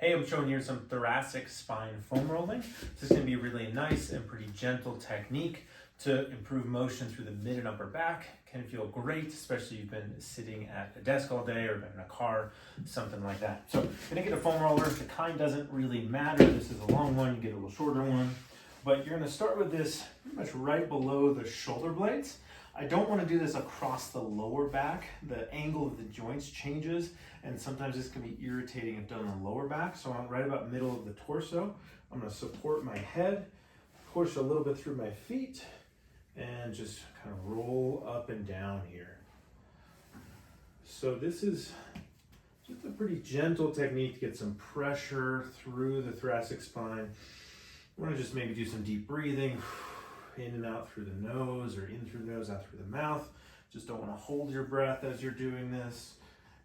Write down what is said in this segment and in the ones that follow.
Hey, I'm showing you some thoracic spine foam rolling. This is going to be a really nice and pretty gentle technique to improve motion through the mid and upper back. Can feel great, especially if you've been sitting at a desk all day or been in a car, something like that. So I'm going to get a foam roller. The kind doesn't really matter. This is a long one, you get a little shorter one. But you're going to start with this pretty much right below the shoulder blades. I don't want to do this across the lower back. The angle of the joints changes, and sometimes this can be irritating if done on the lower back. So I'm right about middle of the torso. I'm going to support my head, push a little bit through my feet, and just kind of roll up and down here. So this is just a pretty gentle technique to get some pressure through the thoracic spine. You want to just maybe do some deep breathing, in and out through the nose, or in through the nose, out through the mouth. Just don't want to hold your breath as you're doing this.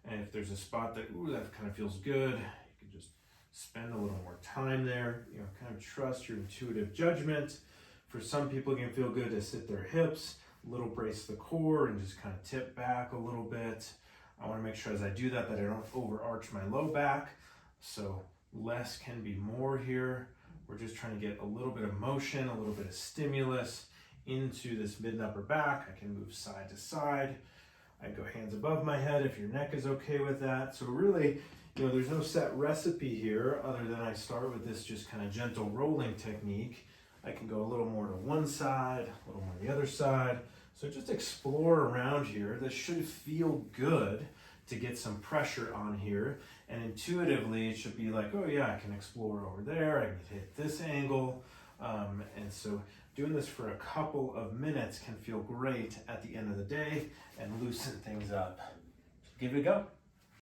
And if there's a spot that, that kind of feels good, you can just spend a little more time there. You know, kind of trust your intuitive judgment. For some people, it can feel good to sit their hips, a little brace the core, and just kind of tip back a little bit. I want to make sure as I do that I don't overarch my low back. So less can be more here. We're just trying to get a little bit of motion, a little bit of stimulus into this mid and upper back. I can move side to side. I go hands above my head if your neck is okay with that. So really, there's no set recipe here other than I start with this just kind of gentle rolling technique. I can go a little more to one side, a little more to the other side. So just explore around here. This should feel good to get some pressure on here. And intuitively, it should be like, oh yeah, I can explore over there. I can hit this angle. And so doing this for a couple of minutes can feel great at the end of the day and loosen things up. Give it a go.